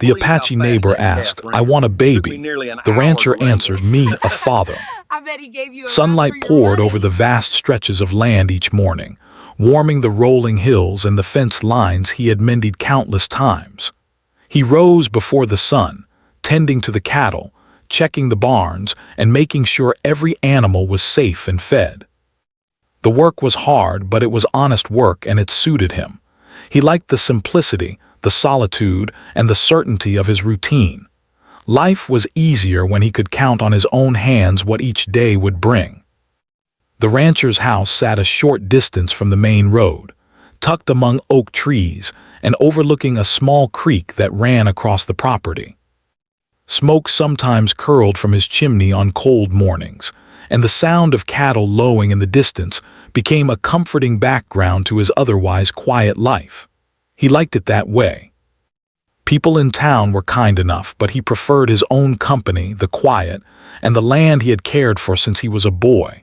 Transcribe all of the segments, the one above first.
The Apache neighbor asked, "I want a baby." The rancher answered, "Me, a father." I bet he gave you a run Sunlight for your poured money. over the vast stretches of land each morning, warming the rolling hills and the fence lines he had mended countless times. He rose before the sun, tending to the cattle, checking the barns, and making sure every animal was safe and fed. The work was hard, but it was honest work and it suited him. He liked the simplicity, the solitude, and the certainty of his routine. Life was easier when he could count on his own hands what each day would bring. The rancher's house sat a short distance from the main road, tucked among oak trees and overlooking a small creek that ran across the property. Smoke sometimes curled from his chimney on cold mornings, and the sound of cattle lowing in the distance became a comforting background to his otherwise quiet life. He liked it that way. People in town were kind enough, but he preferred his own company, the quiet, and the land he had cared for since he was a boy.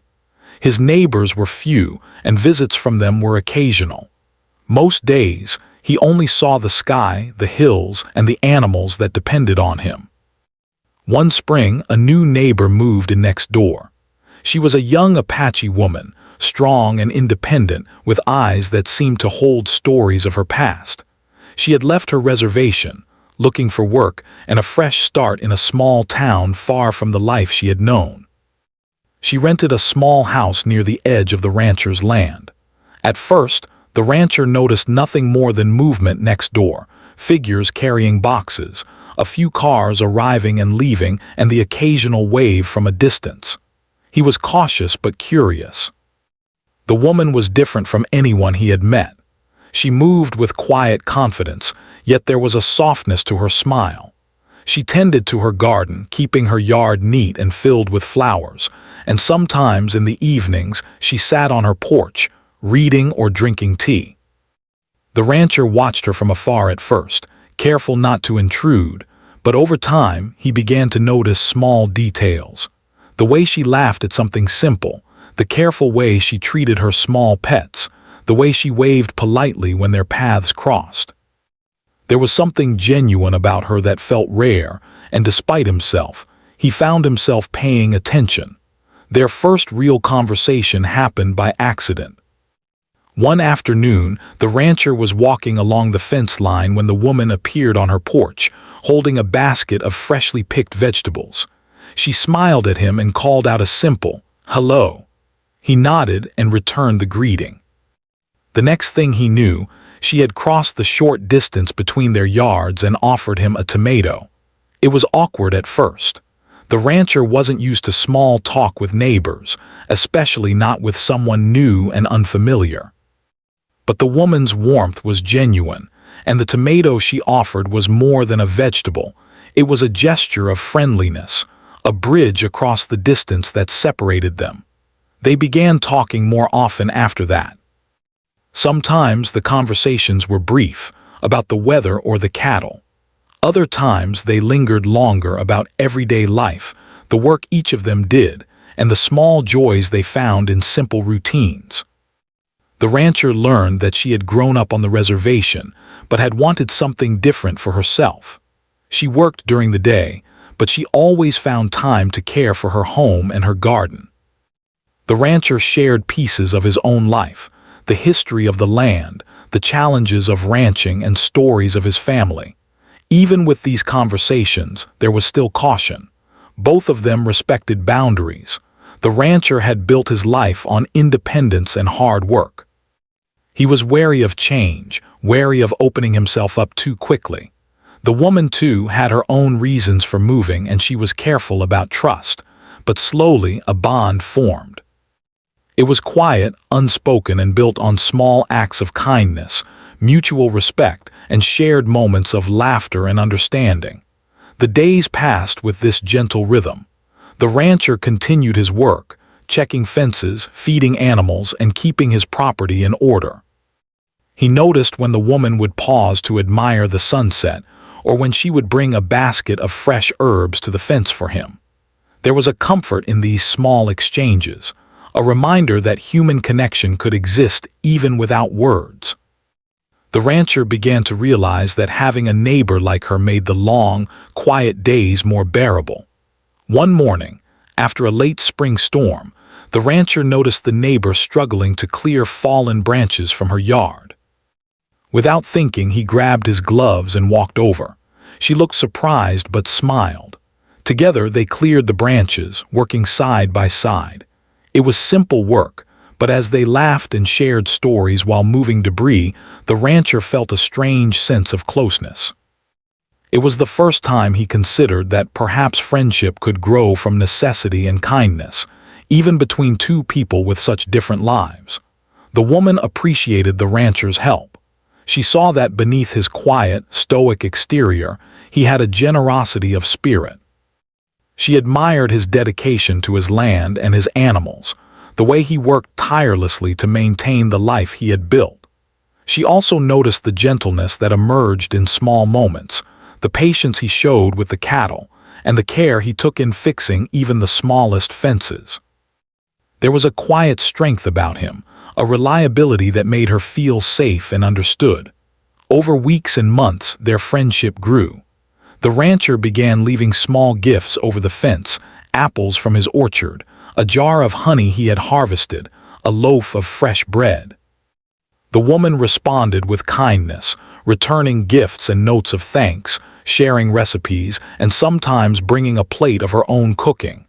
His neighbors were few, and visits from them were occasional. Most days, he only saw the sky, the hills, and the animals that depended on him. One spring, a new neighbor moved in next door. She was a young Apache woman, strong and independent, with eyes that seemed to hold stories of her past. She had left her reservation, looking for work and a fresh start in a small town far from the life she had known. She rented a small house near the edge of the rancher's land. At first, the rancher noticed nothing more than movement next door, figures carrying boxes, a few cars arriving and leaving, and the occasional wave from a distance. He was cautious but curious. The woman was different from anyone he had met. She moved with quiet confidence, yet there was a softness to her smile. She tended to her garden, keeping her yard neat and filled with flowers, and sometimes in the evenings she sat on her porch, reading or drinking tea. The rancher watched her from afar at first, careful not to intrude, but over time he began to notice small details. The way she laughed at something simple, the careful way she treated her small pets, the way she waved politely when their paths crossed. There was something genuine about her that felt rare, and despite himself, he found himself paying attention. Their first real conversation happened by accident. One afternoon, the rancher was walking along the fence line when the woman appeared on her porch, holding a basket of freshly picked vegetables. She smiled at him and called out a simple, "Hello." He nodded and returned the greeting. The next thing he knew, she had crossed the short distance between their yards and offered him a tomato. It was awkward at first. The rancher wasn't used to small talk with neighbors, especially not with someone new and unfamiliar. But the woman's warmth was genuine, and the tomato she offered was more than a vegetable. It was a gesture of friendliness, a bridge across the distance that separated them. They began talking more often after that. Sometimes the conversations were brief, about the weather or the cattle. Other times they lingered longer about everyday life, the work each of them did, and the small joys they found in simple routines. The rancher learned that she had grown up on the reservation, but had wanted something different for herself. She worked during the day, but she always found time to care for her home and her garden. The rancher shared pieces of his own life, the history of the land, the challenges of ranching, and stories of his family. Even with these conversations, there was still caution. Both of them respected boundaries. The rancher had built his life on independence and hard work. He was wary of change, wary of opening himself up too quickly. The woman, too, had her own reasons for moving, and she was careful about trust, but slowly a bond formed. It was quiet, unspoken, and built on small acts of kindness, mutual respect, and shared moments of laughter and understanding. The days passed with this gentle rhythm. The rancher continued his work, checking fences, feeding animals, and keeping his property in order. He noticed when the woman would pause to admire the sunset, or when she would bring a basket of fresh herbs to the fence for him. There was a comfort in these small exchanges, a reminder that human connection could exist even without words. The rancher began to realize that having a neighbor like her made the long, quiet days more bearable. One morning, after a late spring storm, the rancher noticed the neighbor struggling to clear fallen branches from her yard. Without thinking, he grabbed his gloves and walked over. She looked surprised but smiled. Together they cleared the branches, working side by side. It was simple work, but as they laughed and shared stories while moving debris, the rancher felt a strange sense of closeness. It was the first time he considered that perhaps friendship could grow from necessity and kindness, even between two people with such different lives. The woman appreciated the rancher's help. She saw that beneath his quiet, stoic exterior, he had a generosity of spirit. She admired his dedication to his land and his animals, the way he worked tirelessly to maintain the life he had built. She also noticed the gentleness that emerged in small moments, the patience he showed with the cattle, and the care he took in fixing even the smallest fences. There was a quiet strength about him, a reliability that made her feel safe and understood. Over weeks and months, their friendship grew. The rancher began leaving small gifts over the fence, apples from his orchard, a jar of honey he had harvested, a loaf of fresh bread. The woman responded with kindness, returning gifts and notes of thanks, sharing recipes, and sometimes bringing a plate of her own cooking.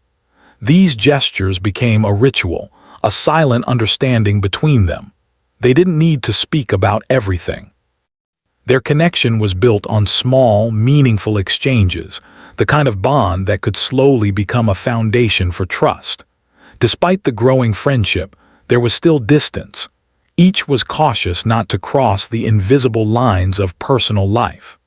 These gestures became a ritual, a silent understanding between them. They didn't need to speak about everything. Their connection was built on small, meaningful exchanges, the kind of bond that could slowly become a foundation for trust. Despite the growing friendship, there was still distance. Each was cautious not to cross the invisible lines of personal life.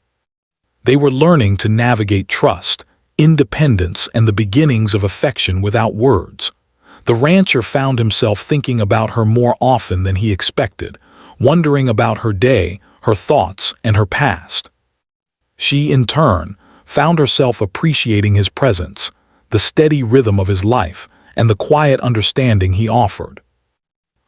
They were learning to navigate trust, independence, and the beginnings of affection without words. The rancher found himself thinking about her more often than he expected, wondering about her day, her thoughts, and her past. She, in turn, found herself appreciating his presence, the steady rhythm of his life, and the quiet understanding he offered.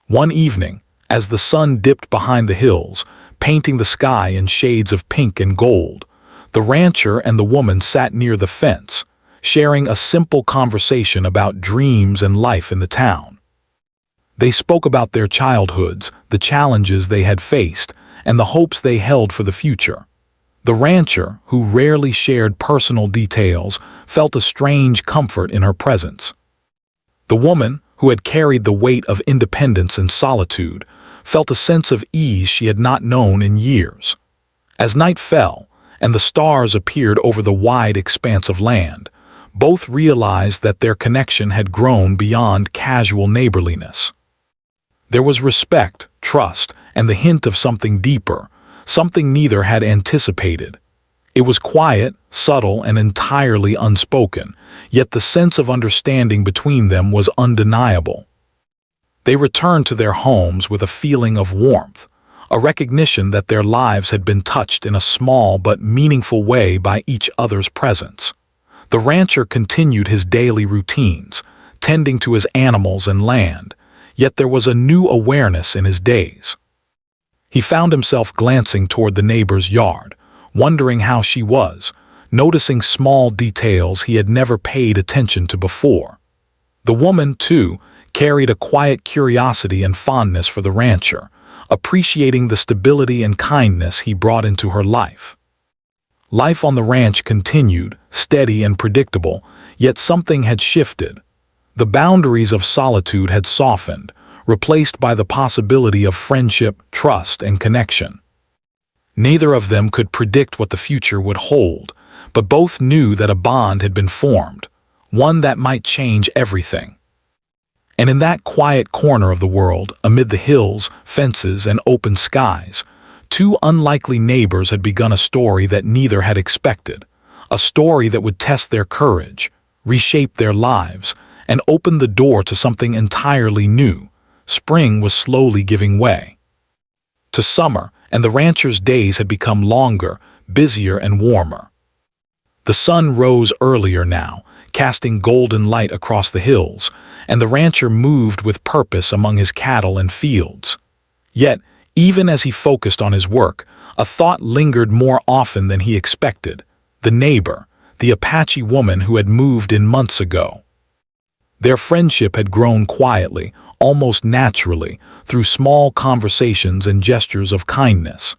One evening, as the sun dipped behind the hills, painting the sky in shades of pink and gold, the rancher and the woman sat near the fence, sharing a simple conversation about dreams and life in the town. They spoke about their childhoods, the challenges they had faced, and the hopes they held for the future. The rancher, who rarely shared personal details, felt a strange comfort in her presence. The woman, who had carried the weight of independence and solitude, felt a sense of ease she had not known in years. As night fell, and the stars appeared over the wide expanse of land, both realized that their connection had grown beyond casual neighborliness. There was respect, trust, and the hint of something deeper, something neither had anticipated. It was quiet, subtle, and entirely unspoken, yet the sense of understanding between them was undeniable. They returned to their homes with a feeling of warmth, a recognition that their lives had been touched in a small but meaningful way by each other's presence. The rancher continued his daily routines, tending to his animals and land, yet there was a new awareness in his days. He found himself glancing toward the neighbor's yard, wondering how she was, noticing small details he had never paid attention to before. The woman, too, carried a quiet curiosity and fondness for the rancher, appreciating the stability and kindness he brought into her life. Life on the ranch continued, steady and predictable, yet something had shifted. The boundaries of solitude had softened, replaced by the possibility of friendship, trust, and connection. Neither of them could predict what the future would hold, but both knew that a bond had been formed, one that might change everything. And in that quiet corner of the world, amid the hills, fences, and open skies, two unlikely neighbors had begun a story that neither had expected, a story that would test their courage, reshape their lives, and open the door to something entirely new. Spring was slowly giving way to summer, and the rancher's days had become longer, busier, and warmer. The sun rose earlier now, casting golden light across the hills, and the rancher moved with purpose among his cattle and fields. Yet, Even as he focused on his work, a thought lingered more often than he expected. The neighbor, the Apache woman who had moved in months ago. Their friendship had grown quietly, almost naturally, through small conversations and gestures of kindness.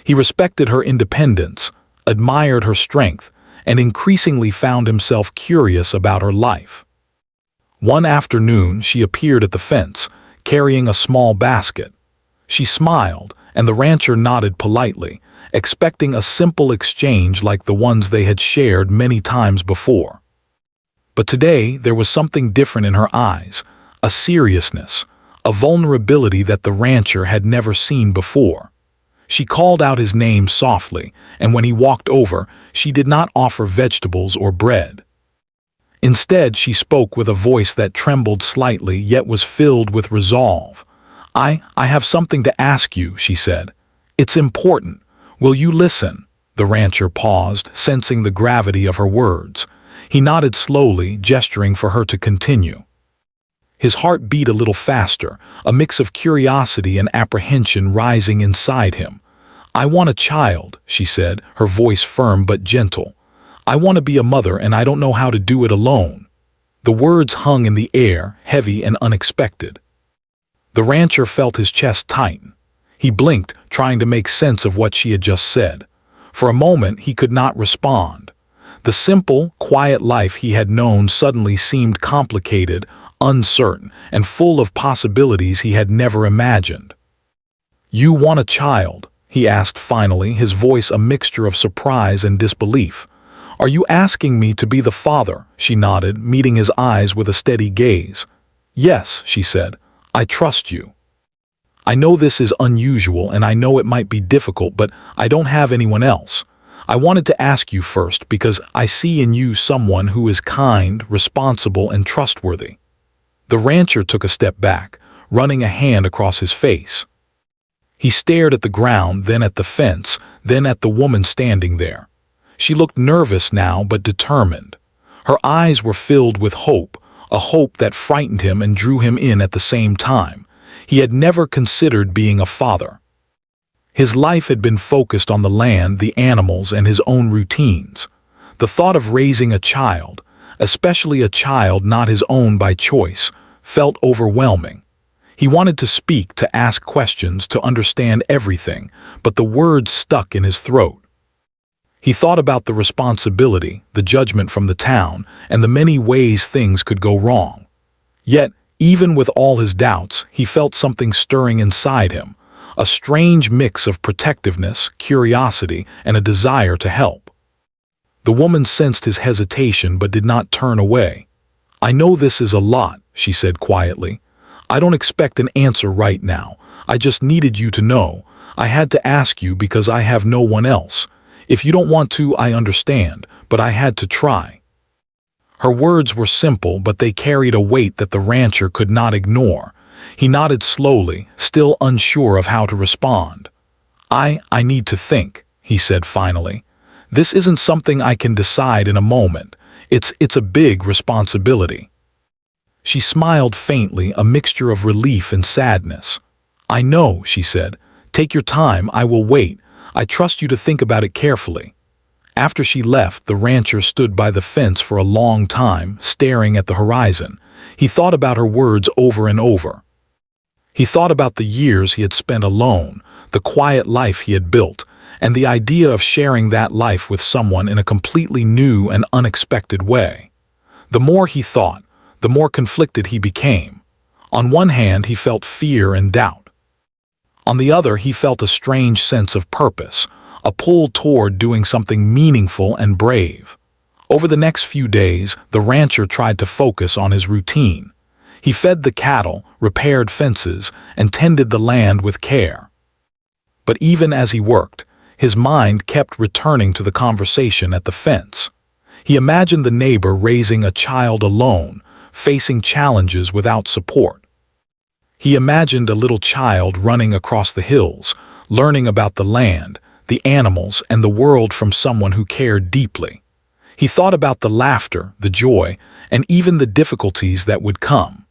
He respected her independence, admired her strength, and increasingly found himself curious about her life. One afternoon, she appeared at the fence, carrying a small basket. She smiled, and the rancher nodded politely, expecting a simple exchange like the ones they had shared many times before. But today, there was something different in her eyes, a seriousness, a vulnerability that the rancher had never seen before. She called out his name softly, and when he walked over, she did not offer vegetables or bread. Instead, she spoke with a voice that trembled slightly yet was filled with resolve. I have something to ask you," she said. "It's important. Will you listen?" The rancher paused, sensing the gravity of her words. He nodded slowly, gesturing for her to continue. His heart beat a little faster, a mix of curiosity and apprehension rising inside him. "I want a child," she said, her voice firm but gentle. "I want to be a mother, and I don't know how to do it alone." The words hung in the air, heavy and unexpected. The rancher felt his chest tighten. He blinked, trying to make sense of what she had just said. For a moment, he could not respond. The simple, quiet life he had known suddenly seemed complicated, uncertain, and full of possibilities he had never imagined. "You want a child?" he asked finally, his voice a mixture of surprise and disbelief. "Are you asking me to be the father?" She nodded, meeting his eyes with a steady gaze. "Yes," she said. "I trust you. I know this is unusual and I know it might be difficult, but I don't have anyone else. I wanted to ask you first because I see in you someone who is kind, responsible, and trustworthy." The rancher took a step back, running a hand across his face. He stared at the ground, then at the fence, then at the woman standing there. She looked nervous now but determined. Her eyes were filled with hope, a hope that frightened him and drew him in at the same time. He had never considered being a father. His life had been focused on the land, the animals, and his own routines. The thought of raising a child, especially a child not his own by choice, felt overwhelming. He wanted to speak, to ask questions, to understand everything, but the words stuck in his throat. He thought about the responsibility, the judgment from the town, and the many ways things could go wrong. Yet, even with all his doubts, he felt something stirring inside him, a strange mix of protectiveness, curiosity, and a desire to help. The woman sensed his hesitation but did not turn away. "I know this is a lot," she said quietly. "I don't expect an answer right now. I just needed you to know. I had to ask you because I have no one else. If you don't want to, I understand, but I had to try." Her words were simple, but they carried a weight that the rancher could not ignore. He nodded slowly, still unsure of how to respond. I need to think," he said finally. "This isn't something I can decide in a moment. It's a big responsibility." She smiled faintly, a mixture of relief and sadness. "I know," she said. "Take your time, I will wait. I trust you to think about it carefully." After she left, the rancher stood by the fence for a long time, staring at the horizon. He thought about her words over and over. He thought about the years he had spent alone, the quiet life he had built, and the idea of sharing that life with someone in a completely new and unexpected way. The more he thought, the more conflicted he became. On one hand, he felt fear and doubt. On the other, he felt a strange sense of purpose, a pull toward doing something meaningful and brave. Over the next few days, the rancher tried to focus on his routine. He fed the cattle, repaired fences, and tended the land with care. But even as he worked, his mind kept returning to the conversation at the fence. He imagined the neighbor raising a child alone, facing challenges without support. He imagined a little child running across the hills, learning about the land, the animals, and the world from someone who cared deeply. He thought about the laughter, the joy, and even the difficulties that would come.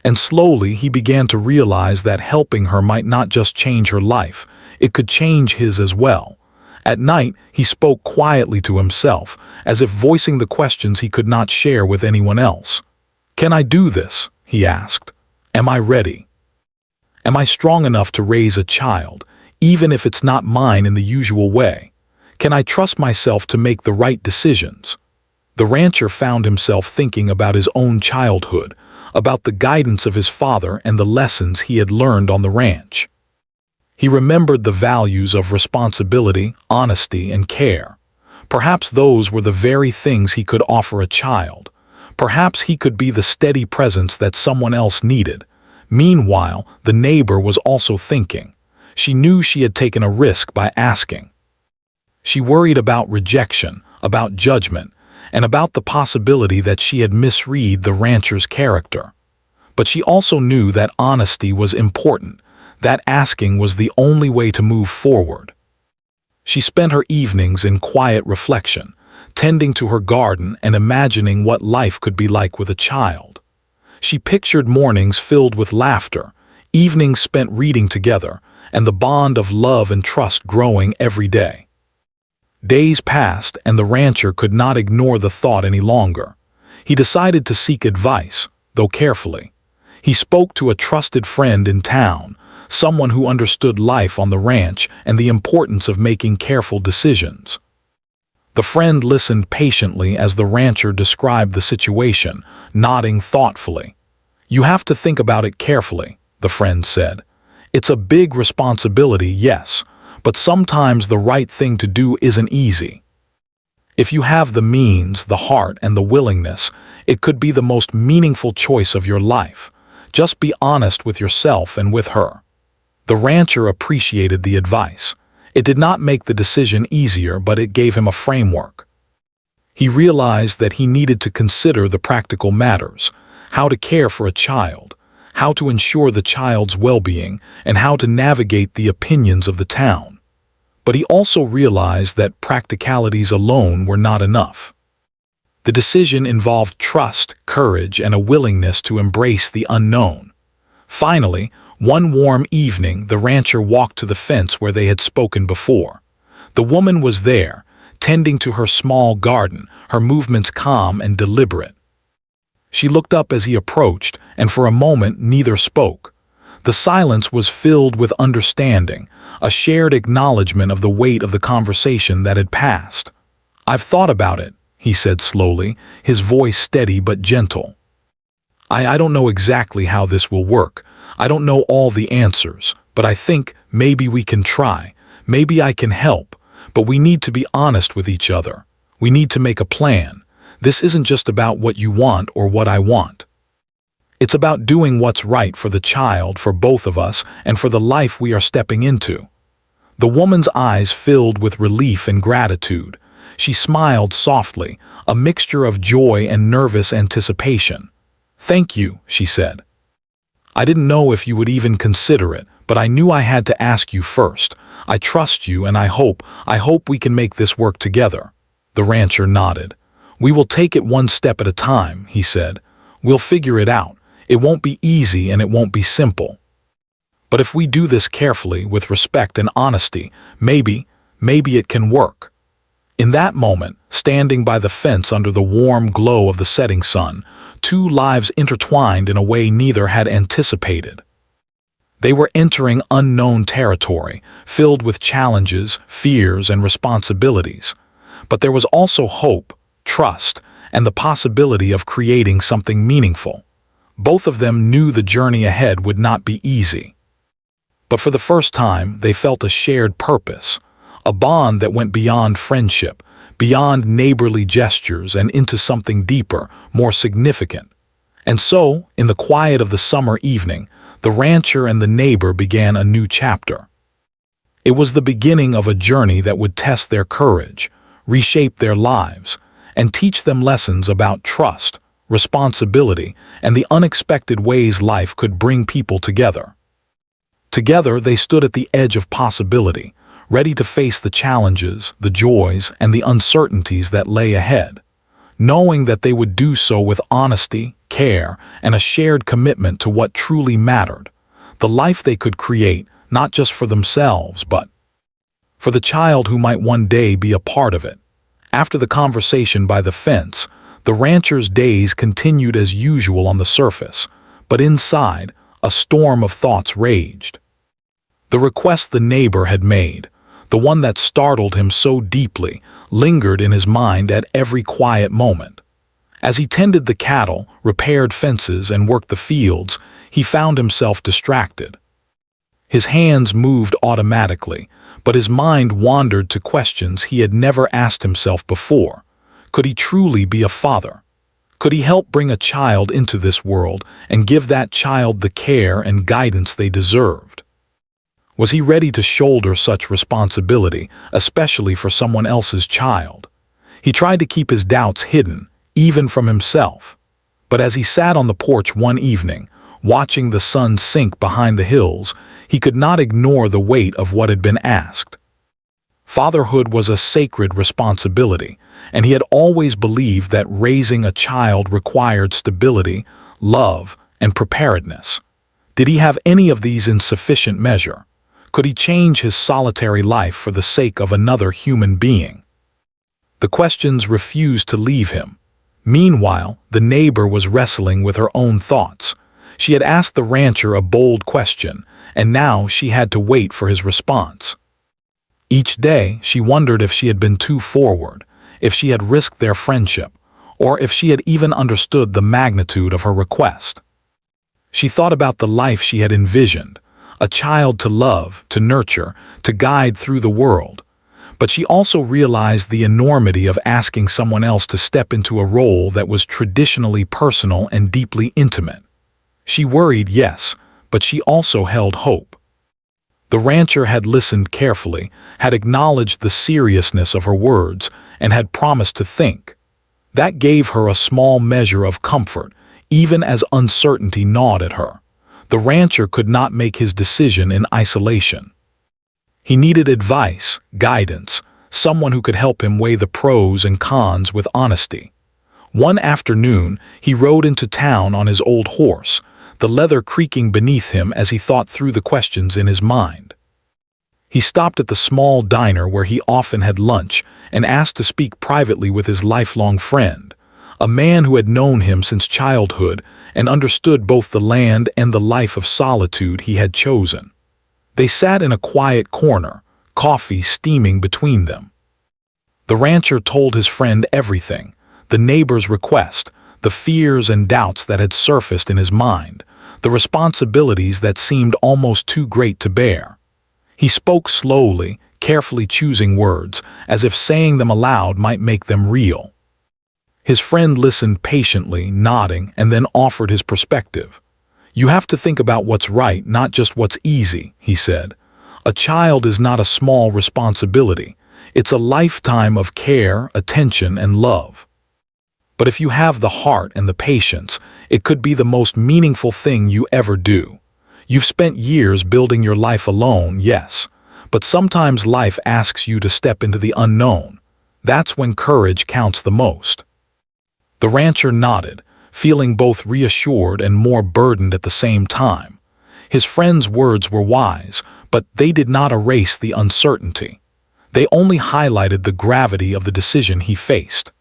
And slowly he began to realize that helping her might not just change her life, it could change his as well. At night, he spoke quietly to himself, as if voicing the questions he could not share with anyone else. "Can I do this?" he asked. "Am I ready? Am I strong enough to raise a child, even if it's not mine in the usual way? Can I trust myself to make the right decisions?" The rancher found himself thinking about his own childhood, about the guidance of his father and the lessons he had learned on the ranch. He remembered the values of responsibility, honesty, and care. Perhaps those were the very things he could offer a child. Perhaps he could be the steady presence that someone else needed. Meanwhile, the neighbor was also thinking. She knew she had taken a risk by asking. She worried about rejection, about judgment, and about the possibility that she had misread the rancher's character. But she also knew that honesty was important, that asking was the only way to move forward. She spent her evenings in quiet reflection, tending to her garden and imagining what life could be like with a child. She pictured mornings filled with laughter, evenings spent reading together, and the bond of love and trust growing every day. Days passed, and the rancher could not ignore the thought any longer. He decided to seek advice, though carefully. He spoke to a trusted friend in town, someone who understood life on the ranch and the importance of making careful decisions. The friend listened patiently as the rancher described the situation, nodding thoughtfully. "You have to think about it carefully," the friend said. "It's a big responsibility, yes, but sometimes the right thing to do isn't easy. If you have the means, the heart, and the willingness, it could be the most meaningful choice of your life. Just be honest with yourself and with her." The rancher appreciated the advice. It did not make the decision easier, but it gave him a framework. He realized that he needed to consider the practical matters: how to care for a child, how to ensure the child's well-being, and how to navigate the opinions of the town. But he also realized that practicalities alone were not enough. The decision involved trust, courage, and a willingness to embrace the unknown. Finally, one warm evening, the rancher walked to the fence where they had spoken before. The woman was there, tending to her small garden, her movements calm and deliberate. She looked up as he approached, and for a moment neither spoke. The silence was filled with understanding, a shared acknowledgement of the weight of the conversation that had passed. "I've thought about it," he said slowly, his voice steady but gentle. I don't know exactly how this will work. I don't know all the answers, but I think maybe we can try. Maybe I can help, but we need to be honest with each other. We need to make a plan. This isn't just about what you want or what I want. It's about doing what's right for the child, for both of us, and for the life we are stepping into." The woman's eyes filled with relief and gratitude. She smiled softly, a mixture of joy and nervous anticipation. "Thank you," she said. "I didn't know if you would even consider it, but I knew I had to ask you first. I trust you, and I hope we can make this work together." The rancher nodded. "We will take it one step at a time," he said. "We'll figure it out. It won't be easy and it won't be simple. But if we do this carefully, with respect and honesty, maybe it can work." In that moment, standing by the fence under the warm glow of the setting sun, two lives intertwined in a way neither had anticipated. They were entering unknown territory, filled with challenges, fears, and responsibilities. But there was also hope, trust, and the possibility of creating something meaningful. Both of them knew the journey ahead would not be easy. But for the first time, they felt a shared purpose, a bond that went beyond friendship, beyond neighborly gestures, and into something deeper, more significant. And so, in the quiet of the summer evening, the rancher and the neighbor began a new chapter. It was the beginning of a journey that would test their courage, reshape their lives, and teach them lessons about trust, responsibility, and the unexpected ways life could bring people together. Together, they stood at the edge of possibility, ready to face the challenges, the joys, and the uncertainties that lay ahead. knowing that they would do so with honesty, care, and a shared commitment to what truly mattered, the life they could create, not just for themselves, but for the child who might one day be a part of it. After the conversation by the fence, the rancher's days continued as usual on the surface, but inside, a storm of thoughts raged. The request the neighbor had made, the one that startled him so deeply, lingered in his mind at every quiet moment. As he tended the cattle, repaired fences, and worked the fields, he found himself distracted. His hands moved automatically, but his mind wandered to questions he had never asked himself before. Could he truly be a father? Could he help bring a child into this world and give that child the care and guidance they deserved? Was he ready to shoulder such responsibility, especially for someone else's child? He tried to keep his doubts hidden, even from himself. But as he sat on the porch one evening, watching the sun sink behind the hills, he could not ignore the weight of what had been asked. Fatherhood was a sacred responsibility, and he had always believed that raising a child required stability, love, and preparedness. Did he have any of these in sufficient measure? Could he change his solitary life for the sake of another human being? The questions refused to leave him. Meanwhile, the neighbor was wrestling with her own thoughts. She had asked the rancher a bold question, and now she had to wait for his response. Each day, she wondered if she had been too forward, if she had risked their friendship, or if she had even understood the magnitude of her request. She thought about the life she had envisioned, a child to love, to nurture, to guide through the world. But she also realized the enormity of asking someone else to step into a role that was traditionally personal and deeply intimate. She worried, yes, but she also held hope. The rancher had listened carefully, had acknowledged the seriousness of her words, and had promised to think. That gave her a small measure of comfort, even as uncertainty gnawed at her. The rancher could not make his decision in isolation. He needed advice, guidance, someone who could help him weigh the pros and cons with honesty. One afternoon, he rode into town on his old horse, the leather creaking beneath him as he thought through the questions in his mind. He stopped at the small diner where he often had lunch and asked to speak privately with his lifelong friend, a man who had known him since childhood and understood both the land and the life of solitude he had chosen. They sat in a quiet corner, coffee steaming between them. The rancher told his friend everything, the neighbor's request, the fears and doubts that had surfaced in his mind, the responsibilities that seemed almost too great to bear. He spoke slowly, carefully choosing words, as if saying them aloud might make them real. His friend listened patiently, nodding, and then offered his perspective. "You have to think about what's right, not just what's easy," he said. "A child is not a small responsibility. It's a lifetime of care, attention, and love. But if you have the heart and the patience, it could be the most meaningful thing you ever do. You've spent years building your life alone, yes, but sometimes life asks you to step into the unknown. That's when courage counts the most." The rancher nodded, feeling both reassured and more burdened at the same time. His friend's words were wise, but they did not erase the uncertainty. They only highlighted the gravity of the decision he faced.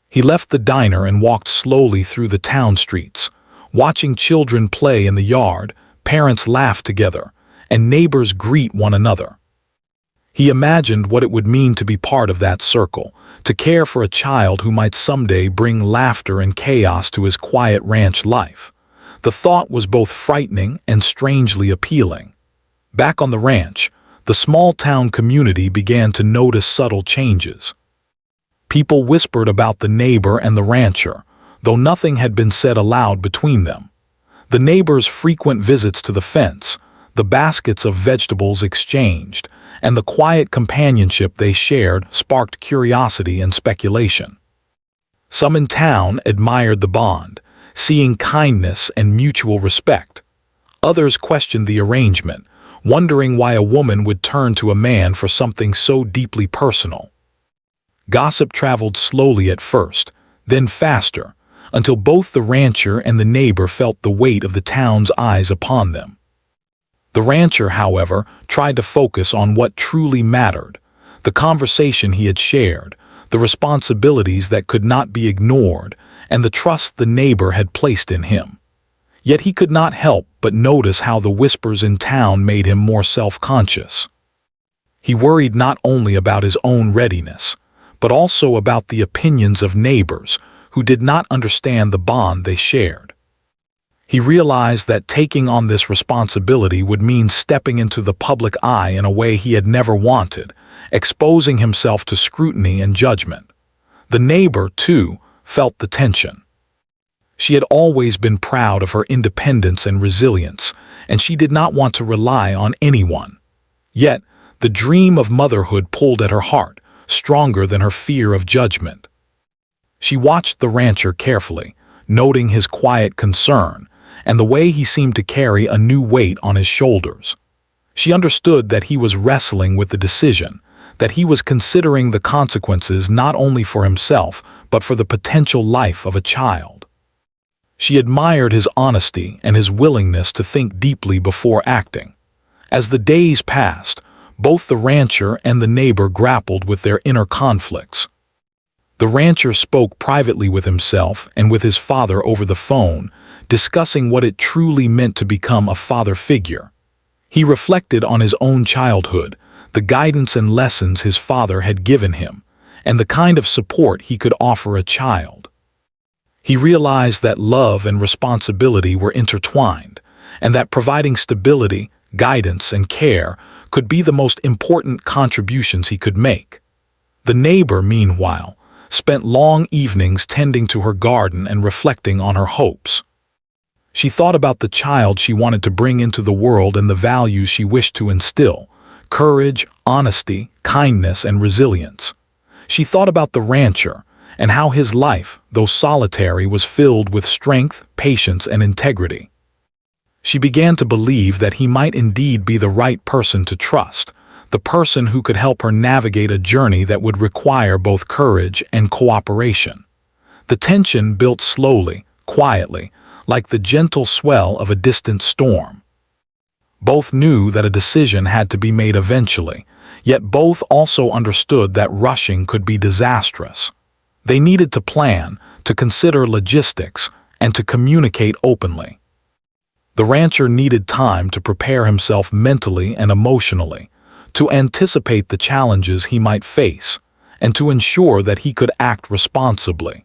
He left the diner and walked slowly through the town streets, watching children play in the yard, parents laugh together, and neighbors greet one another. He imagined what it would mean to be part of that circle, to care for a child who might someday bring laughter and chaos to his quiet ranch life. The thought was both frightening and strangely appealing. Back on the ranch, the small-town community began to notice subtle changes. People whispered about the neighbor and the rancher, though nothing had been said aloud between them. The neighbor's frequent visits to the fence, the baskets of vegetables exchanged, and the quiet companionship they shared sparked curiosity and speculation. Some in town admired the bond, seeing kindness and mutual respect. Others questioned the arrangement, wondering why a woman would turn to a man for something so deeply personal. Gossip traveled slowly at first, then faster, until both the rancher and the neighbor felt the weight of the town's eyes upon them. The rancher, however, tried to focus on what truly mattered, the conversation he had shared, the responsibilities that could not be ignored, and the trust the neighbor had placed in him. Yet he could not help but notice how the whispers in town made him more self-conscious. He worried not only about his own readiness, but also about the opinions of neighbors who did not understand the bond they shared. He realized that taking on this responsibility would mean stepping into the public eye in a way he had never wanted, exposing himself to scrutiny and judgment. The neighbor, too, felt the tension. She had always been proud of her independence and resilience, and she did not want to rely on anyone. Yet, the dream of motherhood pulled at her heart, stronger than her fear of judgment. She watched the rancher carefully, noting his quiet concern and the way he seemed to carry a new weight on his shoulders. She understood that he was wrestling with the decision, that he was considering the consequences not only for himself, but for the potential life of a child. She admired his honesty and his willingness to think deeply before acting. As the days passed, both the rancher and the neighbor grappled with their inner conflicts. The rancher spoke privately with himself and with his father over the phone, discussing what it truly meant to become a father figure. He reflected on his own childhood, the guidance and lessons his father had given him, and the kind of support he could offer a child. He realized that love and responsibility were intertwined, and that providing stability, guidance, and care could be the most important contributions he could make. The neighbor, meanwhile, spent long evenings tending to her garden and reflecting on her hopes. She thought about the child she wanted to bring into the world and the values she wished to instill: courage, honesty, kindness, and resilience. She thought about the rancher and how his life, though solitary, was filled with strength, patience, and integrity. She began to believe that he might indeed be the right person to trust, the person who could help her navigate a journey that would require both courage and cooperation. The tension built slowly, quietly, like the gentle swell of a distant storm. Both knew that a decision had to be made eventually, yet both also understood that rushing could be disastrous. They needed to plan, to consider logistics, and to communicate openly. The rancher needed time to prepare himself mentally and emotionally, to anticipate the challenges he might face, and to ensure that he could act responsibly.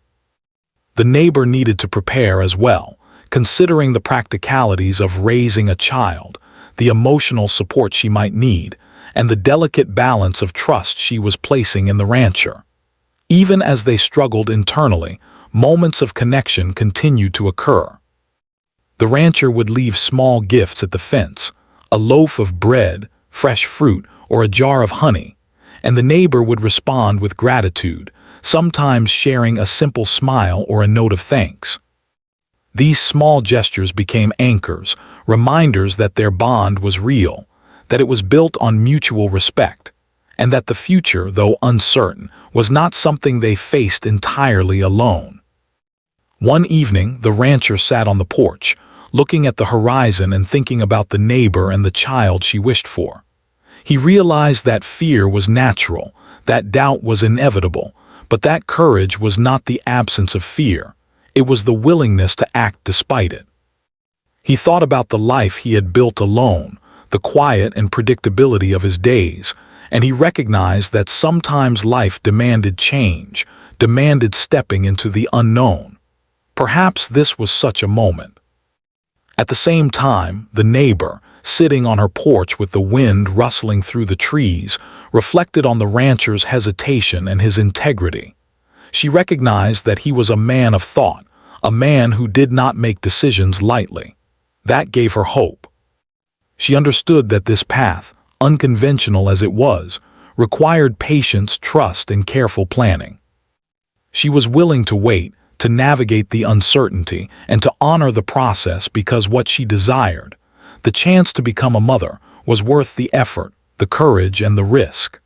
The neighbor needed to prepare as well, considering the practicalities of raising a child, the emotional support she might need, and the delicate balance of trust she was placing in the rancher. Even as they struggled internally, moments of connection continued to occur. The rancher would leave small gifts at the fence, a loaf of bread, fresh fruit, or a jar of honey, and the neighbor would respond with gratitude, sometimes sharing a simple smile or a note of thanks. These small gestures became anchors, reminders that their bond was real, that it was built on mutual respect, and that the future, though uncertain, was not something they faced entirely alone. One evening, the rancher sat on the porch, looking at the horizon and thinking about the neighbor and the child she wished for. He realized that fear was natural, that doubt was inevitable, but that courage was not the absence of fear. It was the willingness to act despite it. He thought about the life he had built alone, the quiet and predictability of his days, and he recognized that sometimes life demanded change, demanded stepping into the unknown. Perhaps this was such a moment. At the same time, the neighbor, sitting on her porch with the wind rustling through the trees, reflected on the rancher's hesitation and his integrity. She recognized that he was a man of thought, a man who did not make decisions lightly. That gave her hope. She understood that this path, unconventional as it was, required patience, trust, and careful planning. She was willing to wait, to navigate the uncertainty, and to honor the process because what she desired, the chance to become a mother, was worth the effort, the courage, and the risk.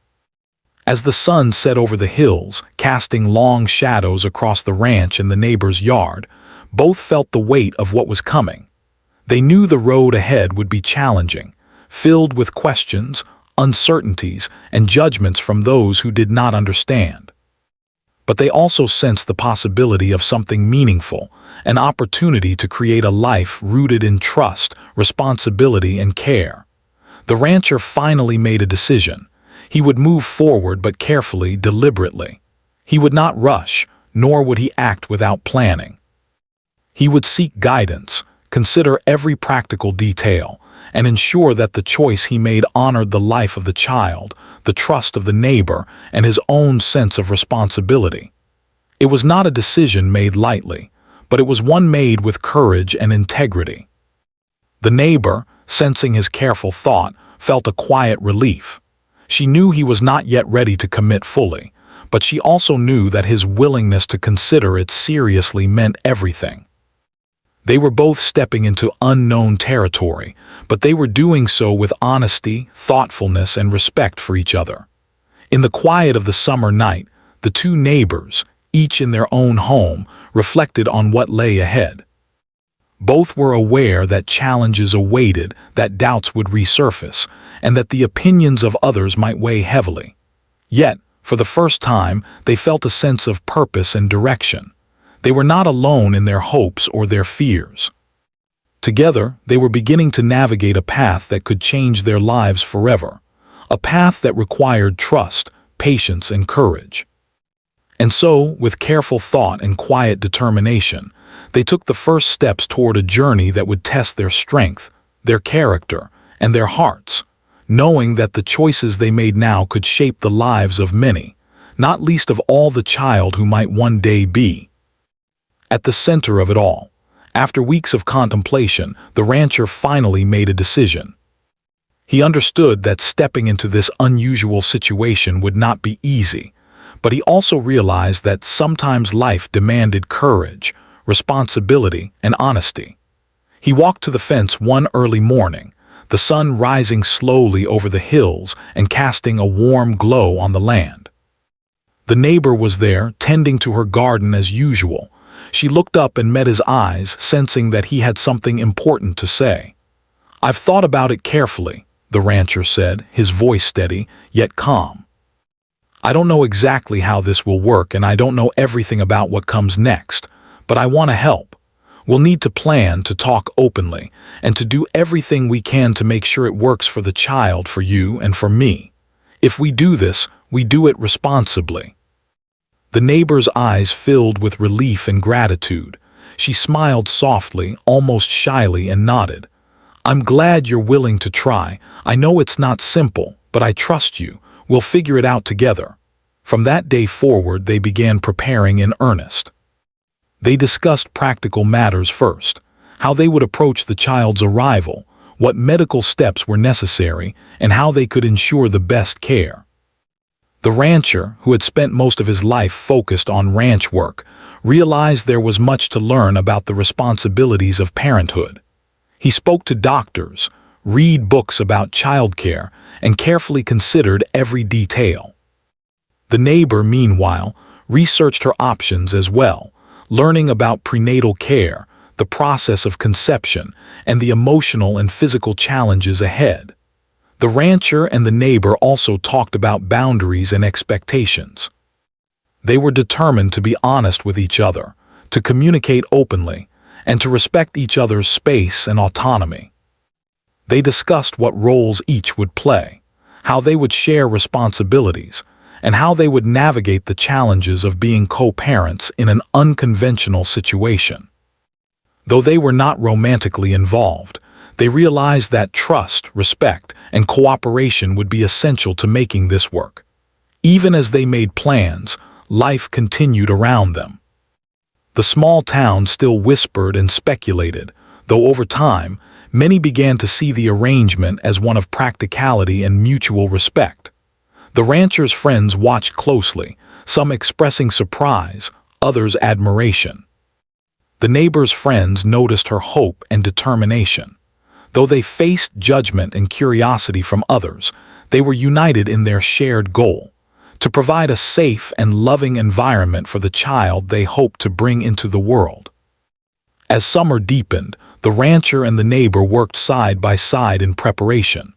As the sun set over the hills, casting long shadows across the ranch and the neighbor's yard, both felt the weight of what was coming. They knew the road ahead would be challenging, filled with questions, uncertainties, and judgments from those who did not understand. But they also sensed the possibility of something meaningful, an opportunity to create a life rooted in trust, responsibility, and care. The rancher finally made a decision. He would move forward, but carefully, deliberately. He would not rush, nor would he act without planning. He would seek guidance, consider every practical detail, and ensure that the choice he made honored the life of the child, the trust of the neighbor, and his own sense of responsibility. It was not a decision made lightly, but it was one made with courage and integrity. The neighbor, sensing his careful thought, felt a quiet relief. She knew he was not yet ready to commit fully, but she also knew that his willingness to consider it seriously meant everything. They were both stepping into unknown territory, but they were doing so with honesty, thoughtfulness, and respect for each other. In the quiet of the summer night, the two neighbors, each in their own home, reflected on what lay ahead. Both were aware that challenges awaited, that doubts would resurface, and that the opinions of others might weigh heavily. Yet, for the first time, they felt a sense of purpose and direction. They were not alone in their hopes or their fears. Together, they were beginning to navigate a path that could change their lives forever, a path that required trust, patience, and courage. And so, with careful thought and quiet determination, they took the first steps toward a journey that would test their strength, their character, and their hearts, knowing that the choices they made now could shape the lives of many, not least of all the child who might one day be. At the center of it all, after weeks of contemplation, the rancher finally made a decision. He understood that stepping into this unusual situation would not be easy, but he also realized that sometimes life demanded courage, responsibility, and honesty. He walked to the fence one early morning, the sun rising slowly over the hills and casting a warm glow on the land. The neighbor was there, tending to her garden as usual. She looked up and met his eyes, sensing that he had something important to say. "I've thought about it carefully," the rancher said, his voice steady, yet calm. "I don't know exactly how this will work, and I don't know everything about what comes next, but I want to help. We'll need to plan, to talk openly, and to do everything we can to make sure it works for the child, for you, and for me. If we do this, we do it responsibly." The neighbor's eyes filled with relief and gratitude. She smiled softly, almost shyly, and nodded. "I'm glad you're willing to try. I know it's not simple, but I trust you. We'll figure it out together." From that day forward, they began preparing in earnest. They discussed practical matters first, how they would approach the child's arrival, what medical steps were necessary, and how they could ensure the best care. The rancher, who had spent most of his life focused on ranch work, realized there was much to learn about the responsibilities of parenthood. He spoke to doctors, read books about childcare, and carefully considered every detail. The neighbor, meanwhile, researched her options as well, learning about prenatal care, the process of conception, and the emotional and physical challenges ahead. The rancher and the neighbor also talked about boundaries and expectations. They were determined to be honest with each other, to communicate openly, and to respect each other's space and autonomy. They discussed what roles each would play, how they would share responsibilities, and how they would navigate the challenges of being co-parents in an unconventional situation. Though they were not romantically involved, they realized that trust, respect, and cooperation would be essential to making this work. Even as they made plans, life continued around them. The small town still whispered and speculated, though over time, many began to see the arrangement as one of practicality and mutual respect. The rancher's friends watched closely, some expressing surprise, others admiration. The neighbor's friends noticed her hope and determination. Though they faced judgment and curiosity from others, they were united in their shared goal: to provide a safe and loving environment for the child they hoped to bring into the world. As summer deepened, the rancher and the neighbor worked side by side in preparation.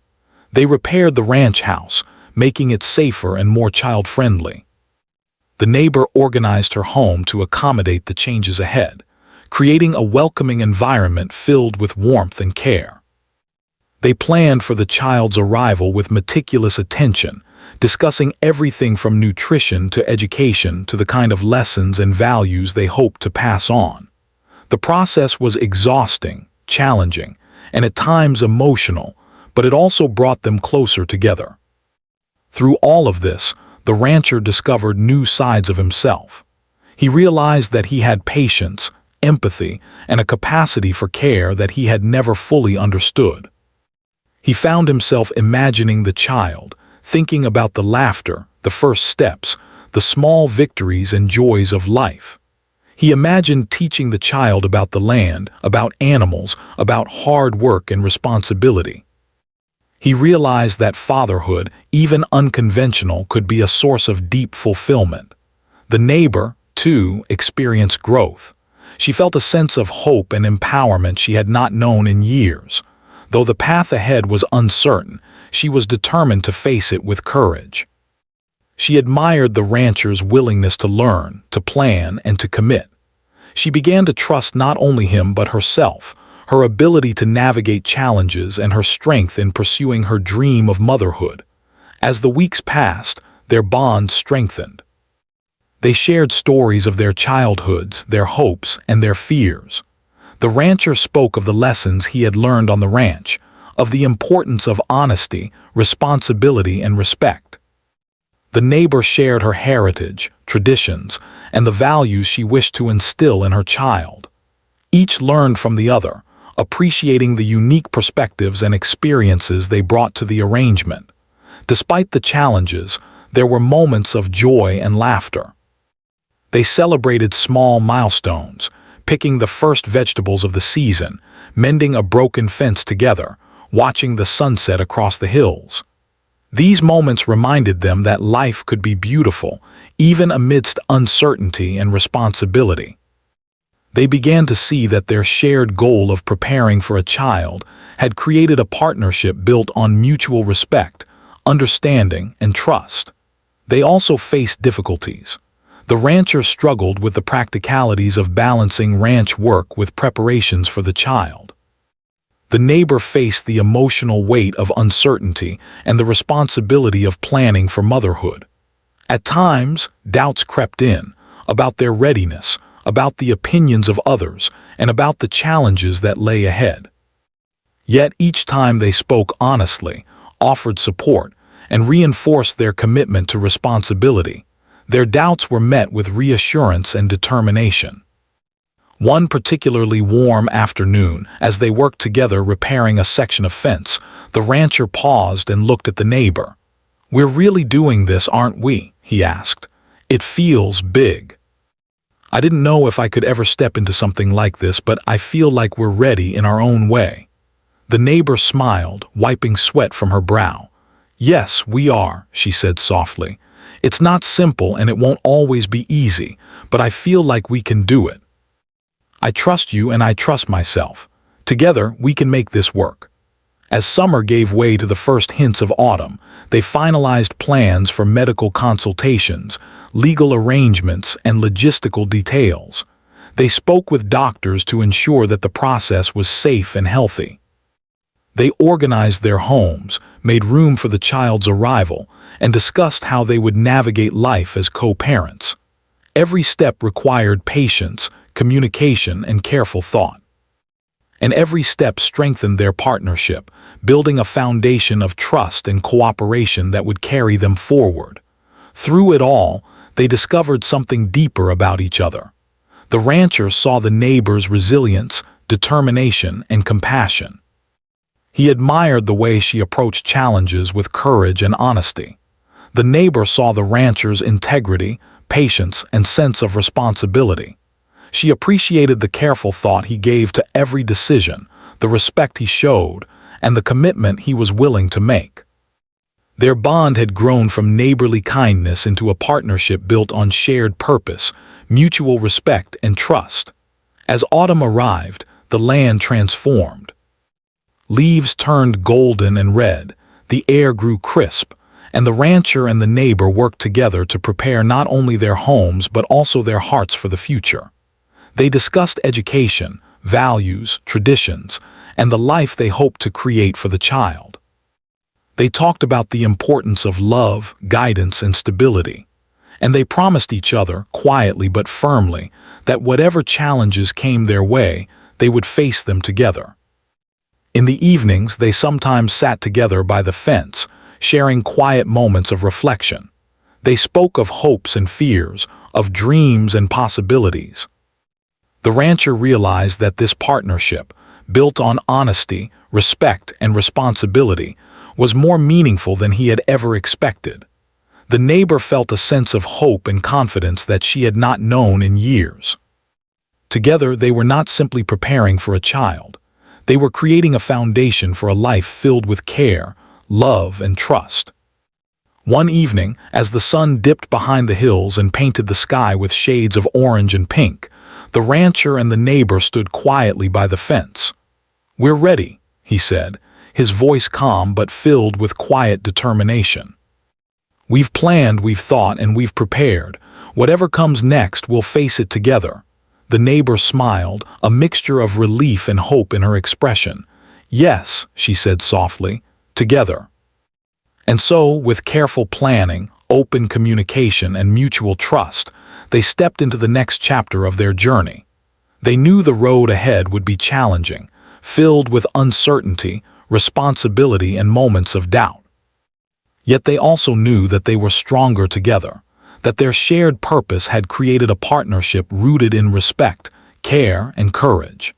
They repaired the ranch house, making it safer and more child-friendly. The neighbor organized her home to accommodate the changes ahead, creating a welcoming environment filled with warmth and care. They planned for the child's arrival with meticulous attention, discussing everything from nutrition to education to the kind of lessons and values they hoped to pass on. The process was exhausting, challenging, and at times emotional, but it also brought them closer together. Through all of this, the rancher discovered new sides of himself. He realized that he had patience, empathy, and a capacity for care that he had never fully understood. He found himself imagining the child, thinking about the laughter, the first steps, the small victories and joys of life. He imagined teaching the child about the land, about animals, about hard work and responsibility. He realized that fatherhood, even unconventional, could be a source of deep fulfillment. The neighbor, too, experienced growth. She felt a sense of hope and empowerment she had not known in years. Though the path ahead was uncertain, she was determined to face it with courage. She admired the rancher's willingness to learn, to plan, and to commit. She began to trust not only him but herself, her ability to navigate challenges and her strength in pursuing her dream of motherhood. As the weeks passed, their bond strengthened. They shared stories of their childhoods, their hopes, and their fears. The rancher spoke of the lessons he had learned on the ranch, of the importance of honesty, responsibility, and respect. The neighbor shared her heritage, traditions, and the values she wished to instill in her child. Each learned from the other, appreciating the unique perspectives and experiences they brought to the arrangement. Despite the challenges, there were moments of joy and laughter. They celebrated small milestones, picking the first vegetables of the season, mending a broken fence together, watching the sunset across the hills. These moments reminded them that life could be beautiful, even amidst uncertainty and responsibility. They began to see that their shared goal of preparing for a child had created a partnership built on mutual respect, understanding, and trust. They also faced difficulties. The rancher struggled with the practicalities of balancing ranch work with preparations for the child. The neighbor faced the emotional weight of uncertainty and the responsibility of planning for motherhood. At times, doubts crept in about their readiness, about the opinions of others, and about the challenges that lay ahead. Yet each time they spoke honestly, offered support, and reinforced their commitment to responsibility, their doubts were met with reassurance and determination. One particularly warm afternoon, as they worked together repairing a section of fence, the rancher paused and looked at the neighbor. "We're really doing this, aren't we?" he asked. "It feels big. I didn't know if I could ever step into something like this, but I feel like we're ready in our own way." The neighbor smiled, wiping sweat from her brow. "Yes, we are," she said softly. "It's not simple and it won't always be easy, but I feel like we can do it. I trust you and I trust myself. Together, we can make this work." As summer gave way to the first hints of autumn, they finalized plans for medical consultations, legal arrangements, and logistical details. They spoke with doctors to ensure that the process was safe and healthy. They organized their homes, made room for the child's arrival, and discussed how they would navigate life as co-parents. Every step required patience, communication, and careful thought. And every step strengthened their partnership, building a foundation of trust and cooperation that would carry them forward. Through it all, they discovered something deeper about each other. The rancher saw the neighbor's resilience, determination, and compassion. He admired the way she approached challenges with courage and honesty. The neighbor saw the rancher's integrity, patience, and sense of responsibility. She appreciated the careful thought he gave to every decision, the respect he showed, and the commitment he was willing to make. Their bond had grown from neighborly kindness into a partnership built on shared purpose, mutual respect, and trust. As autumn arrived, the land transformed. Leaves turned golden and red, the air grew crisp, and the rancher and the neighbor worked together to prepare not only their homes but also their hearts for the future. They discussed education, values, traditions, and the life they hoped to create for the child. They talked about the importance of love, guidance, and stability, and they promised each other, quietly but firmly, that whatever challenges came their way, they would face them together. In the evenings, they sometimes sat together by the fence, sharing quiet moments of reflection. They spoke of hopes and fears, of dreams and possibilities. The rancher realized that this partnership, built on honesty, respect, and responsibility, was more meaningful than he had ever expected. The neighbor felt a sense of hope and confidence that she had not known in years. Together, they were not simply preparing for a child. They were creating a foundation for a life filled with care, love, and trust. One evening, as the sun dipped behind the hills and painted the sky with shades of orange and pink, the rancher and the neighbor stood quietly by the fence. "We're ready," he said, his voice calm but filled with quiet determination. "We've planned, we've thought, and we've prepared. Whatever comes next, we'll face it together." The neighbor smiled, a mixture of relief and hope in her expression. "Yes," she said softly, "together." And so, with careful planning, open communication, and mutual trust, they stepped into the next chapter of their journey. They knew the road ahead would be challenging, filled with uncertainty, responsibility, and moments of doubt. Yet they also knew that they were stronger together, that their shared purpose had created a partnership rooted in respect, care, and courage.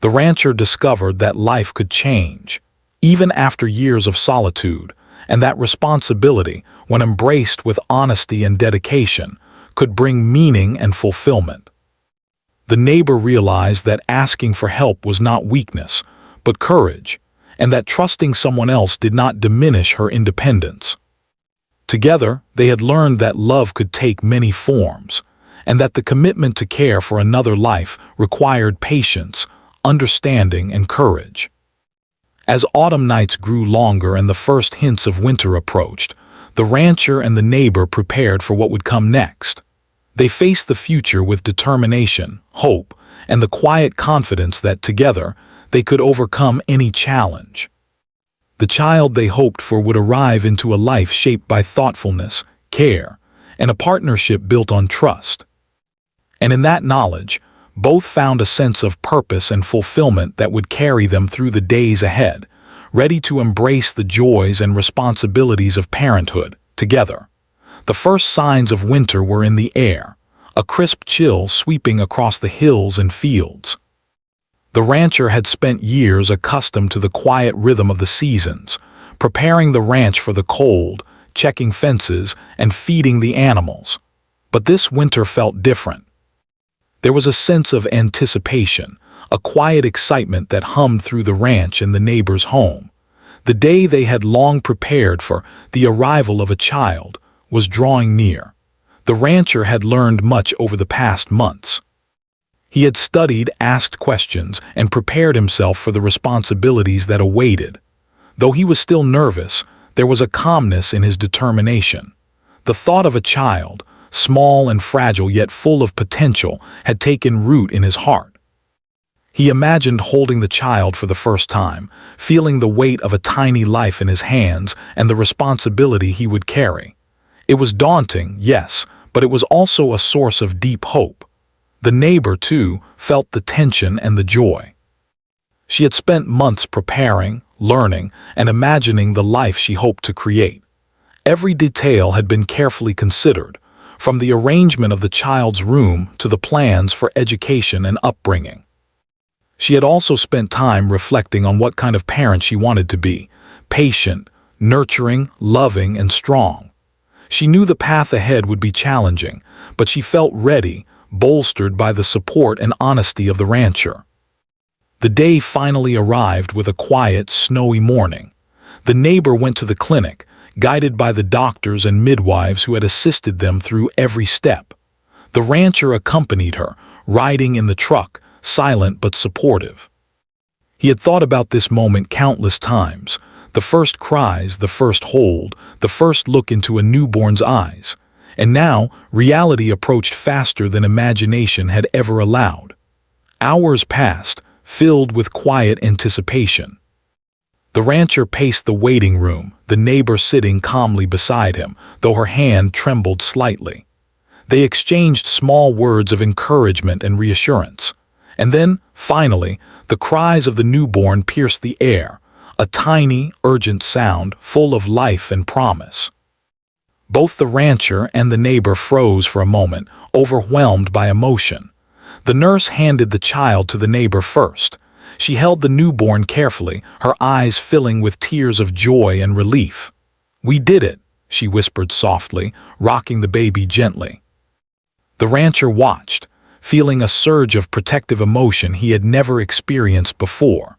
The rancher discovered that life could change, even after years of solitude, and that responsibility, when embraced with honesty and dedication, could bring meaning and fulfillment. The neighbor realized that asking for help was not weakness, but courage, and that trusting someone else did not diminish her independence. Together, they had learned that love could take many forms, and that the commitment to care for another life required patience, understanding, and courage. As autumn nights grew longer and the first hints of winter approached, the rancher and the neighbor prepared for what would come next. They faced the future with determination, hope, and the quiet confidence that together they could overcome any challenge. The child they hoped for would arrive into a life shaped by thoughtfulness, care, and a partnership built on trust. And in that knowledge, both found a sense of purpose and fulfillment that would carry them through the days ahead, ready to embrace the joys and responsibilities of parenthood together. The first signs of winter were in the air, a crisp chill sweeping across the hills and fields. The rancher had spent years accustomed to the quiet rhythm of the seasons, preparing the ranch for the cold, checking fences, and feeding the animals. But this winter felt different. There was a sense of anticipation, a quiet excitement that hummed through the ranch and the neighbor's home. The day they had long prepared for, the arrival of a child, was drawing near. The rancher had learned much over the past months. He had studied, asked questions, and prepared himself for the responsibilities that awaited. Though he was still nervous, there was a calmness in his determination. The thought of a child, small and fragile yet full of potential, had taken root in his heart. He imagined holding the child for the first time, feeling the weight of a tiny life in his hands and the responsibility he would carry. It was daunting, yes, but it was also a source of deep hope. The neighbor, too, felt the tension and the joy. She had spent months preparing, learning, and imagining the life she hoped to create. Every detail had been carefully considered, from the arrangement of the child's room to the plans for education and upbringing. She had also spent time reflecting on what kind of parent she wanted to be: patient, nurturing, loving, and strong. She knew the path ahead would be challenging, but she felt ready, bolstered by the support and honesty of the rancher. The day finally arrived with a quiet, snowy morning. The neighbor went to the clinic, guided by the doctors and midwives who had assisted them through every step. The rancher accompanied her, riding in the truck, silent but supportive. He had thought about this moment countless times, the first cries, the first hold, the first look into a newborn's eyes. And now, reality approached faster than imagination had ever allowed. Hours passed, filled with quiet anticipation. The rancher paced the waiting room, the neighbor sitting calmly beside him, though her hand trembled slightly. They exchanged small words of encouragement and reassurance. And then, finally, the cries of the newborn pierced the air, a tiny, urgent sound full of life and promise. Both the rancher and the neighbor froze for a moment, overwhelmed by emotion. The nurse handed the child to the neighbor first. She held the newborn carefully, her eyes filling with tears of joy and relief. "We did it," she whispered softly, rocking the baby gently. The rancher watched, feeling a surge of protective emotion he had never experienced before.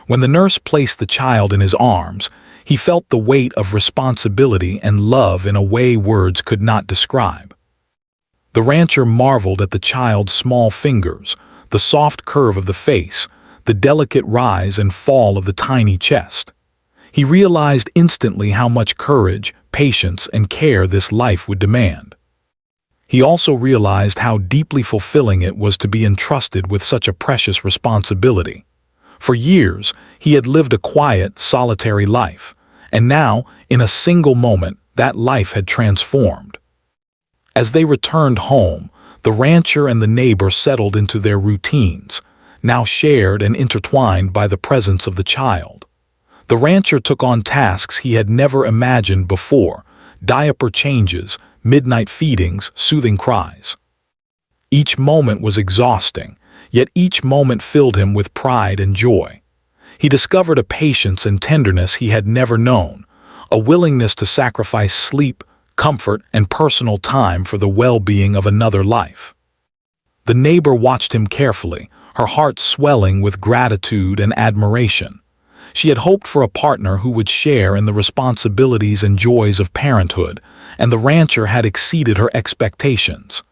When the nurse placed the child in his arms, he felt the weight of responsibility and love in a way words could not describe. The rancher marveled at the child's small fingers, the soft curve of the face, the delicate rise and fall of the tiny chest. He realized instantly how much courage, patience, and care this life would demand. He also realized how deeply fulfilling it was to be entrusted with such a precious responsibility. For years, he had lived a quiet, solitary life, and now, in a single moment, that life had transformed. As they returned home, the rancher and the neighbor settled into their routines, now shared and intertwined by the presence of the child. The rancher took on tasks he had never imagined before: diaper changes, midnight feedings, soothing cries. Each moment was exhausting, yet each moment filled him with pride and joy. He discovered a patience and tenderness he had never known, a willingness to sacrifice sleep, comfort, and personal time for the well-being of another life. The neighbor watched him carefully, her heart swelling with gratitude and admiration. She had hoped for a partner who would share in the responsibilities and joys of parenthood, and the rancher had exceeded her expectations.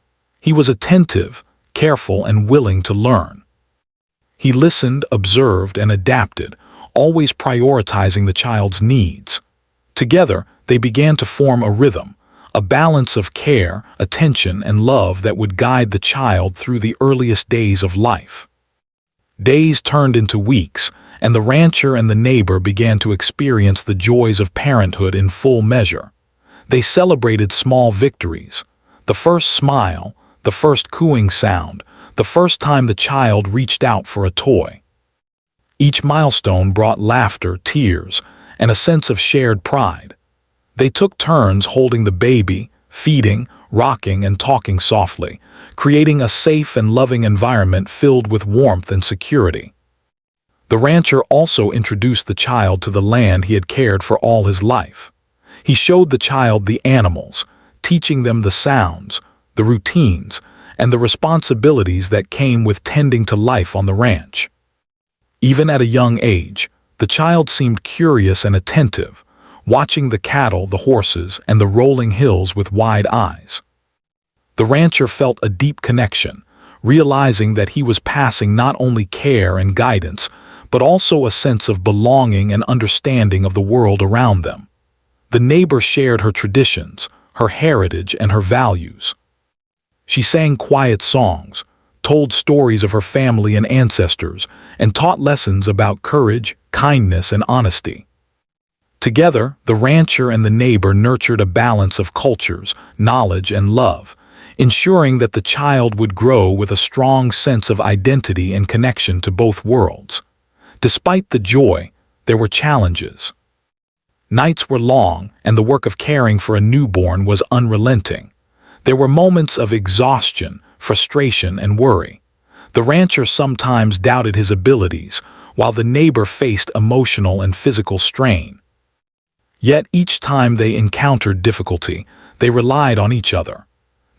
He was attentive, careful, and willing to learn. He listened, observed, and adapted, always prioritizing the child's needs. Together, they began to form a rhythm, a balance of care, attention, and love that would guide the child through the earliest days of life. Days turned into weeks, and the rancher and the neighbor began to experience the joys of parenthood in full measure. They celebrated small victories: the first smile, the first cooing sound, the first time the child reached out for a toy. Each milestone brought laughter, tears, and a sense of shared pride. They took turns holding the baby, feeding, rocking, and talking softly, creating a safe and loving environment filled with warmth and security. The rancher also introduced the child to the land he had cared for all his life. He showed the child the animals, teaching them the sounds, the routines, and the responsibilities that came with tending to life on the ranch. Even at a young age, the child seemed curious and attentive, watching the cattle, the horses, and the rolling hills with wide eyes. The rancher felt a deep connection, realizing that he was passing not only care and guidance, but also a sense of belonging and understanding of the world around them. The neighbor shared her traditions, her heritage, and her values. She sang quiet songs, told stories of her family and ancestors, and taught lessons about courage, kindness, and honesty. Together, the rancher and the neighbor nurtured a balance of cultures, knowledge, and love, ensuring that the child would grow with a strong sense of identity and connection to both worlds. Despite the joy, there were challenges. Nights were long, and the work of caring for a newborn was unrelenting. There were moments of exhaustion, frustration, and worry. The rancher sometimes doubted his abilities, while the neighbor faced emotional and physical strain. Yet each time they encountered difficulty, they relied on each other.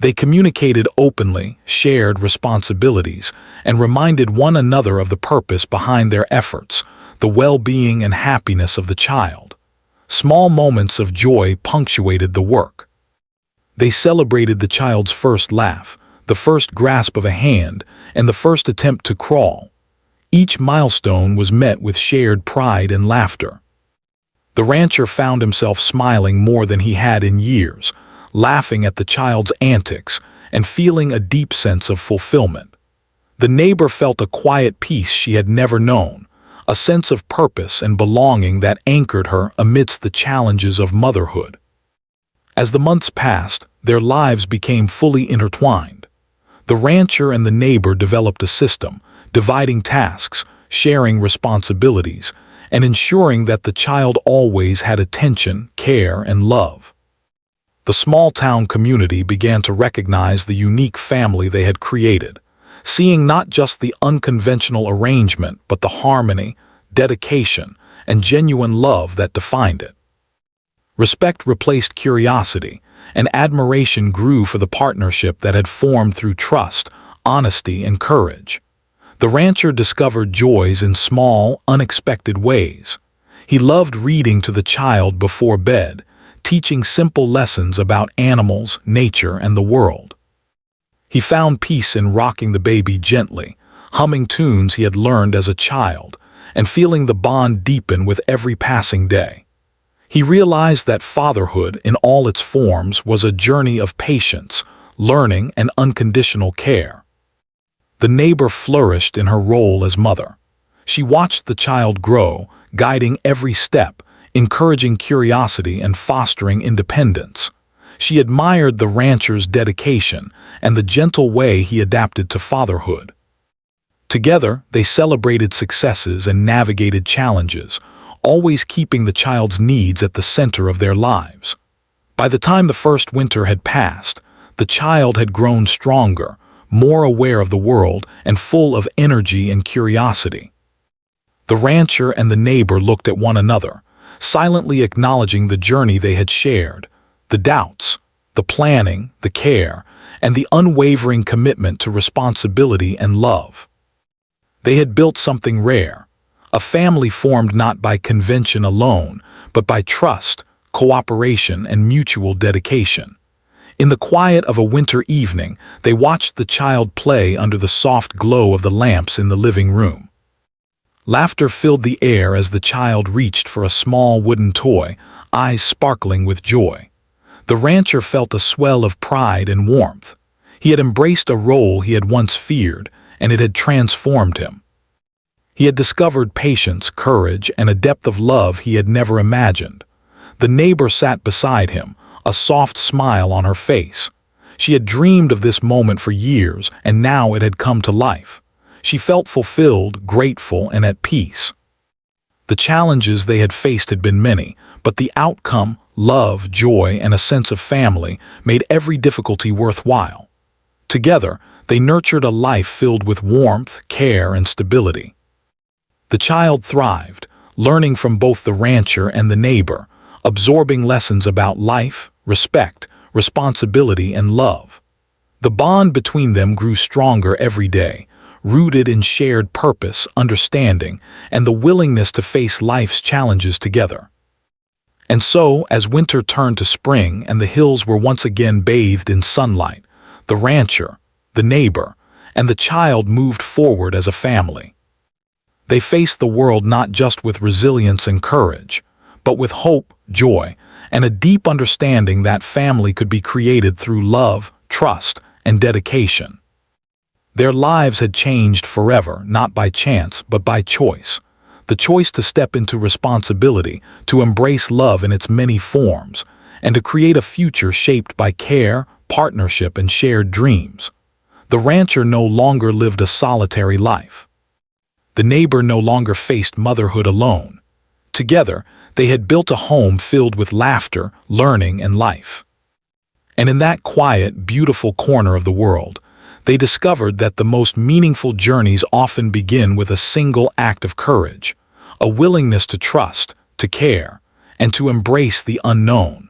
They communicated openly, shared responsibilities, and reminded one another of the purpose behind their efforts: the well-being and happiness of the child. Small moments of joy punctuated the work. They celebrated the child's first laugh, the first grasp of a hand, and the first attempt to crawl. Each milestone was met with shared pride and laughter. The rancher found himself smiling more than he had in years, laughing at the child's antics and feeling a deep sense of fulfillment. The neighbor felt a quiet peace she had never known, a sense of purpose and belonging that anchored her amidst the challenges of motherhood. As the months passed, their lives became fully intertwined. The rancher and the neighbor developed a system, dividing tasks, sharing responsibilities, and ensuring that the child always had attention, care, and love. The small-town community began to recognize the unique family they had created, seeing not just the unconventional arrangement but the harmony, dedication, and genuine love that defined it. Respect replaced curiosity, and admiration grew for the partnership that had formed through trust, honesty, and courage. The rancher discovered joys in small, unexpected ways. He loved reading to the child before bed, teaching simple lessons about animals, nature, and the world. He found peace in rocking the baby gently, humming tunes he had learned as a child, and feeling the bond deepen with every passing day. He realized that fatherhood, in all its forms, was a journey of patience, learning, and unconditional care. The neighbor flourished in her role as mother. She watched the child grow, guiding every step, encouraging curiosity and fostering independence. She admired the rancher's dedication and the gentle way he adapted to fatherhood. Together, they celebrated successes and navigated challenges, always keeping the child's needs at the center of their lives. By the time the first winter had passed, the child had grown stronger, more aware of the world, and full of energy and curiosity. The rancher and the neighbor looked at one another, silently acknowledging the journey they had shared, the doubts, the planning, the care, and the unwavering commitment to responsibility and love. They had built something rare, a family formed not by convention alone, but by trust, cooperation, and mutual dedication. In the quiet of a winter evening, they watched the child play under the soft glow of the lamps in the living room. Laughter filled the air as the child reached for a small wooden toy, eyes sparkling with joy. The rancher felt a swell of pride and warmth. He had embraced a role he had once feared, and it had transformed him. He had discovered patience, courage, and a depth of love he had never imagined. The neighbor sat beside him, a soft smile on her face. She had dreamed of this moment for years, and now it had come to life. She felt fulfilled, grateful, and at peace. The challenges they had faced had been many, but the outcome, love, joy, and a sense of family, made every difficulty worthwhile. Together, they nurtured a life filled with warmth, care, and stability. The child thrived, learning from both the rancher and the neighbor, absorbing lessons about life, respect, responsibility, and love. The bond between them grew stronger every day, rooted in shared purpose, understanding, and the willingness to face life's challenges together. And so, as winter turned to spring and the hills were once again bathed in sunlight, the rancher, the neighbor, and the child moved forward as a family. They faced the world not just with resilience and courage, but with hope, joy, and a deep understanding that family could be created through love, trust, and dedication. Their lives had changed forever, not by chance, but by choice. The choice to step into responsibility, to embrace love in its many forms, and to create a future shaped by care, partnership, and shared dreams. The rancher no longer lived a solitary life. The neighbor no longer faced motherhood alone. Together, they had built a home filled with laughter, learning, and life. And in that quiet, beautiful corner of the world, they discovered that the most meaningful journeys often begin with a single act of courage, a willingness to trust, to care, and to embrace the unknown.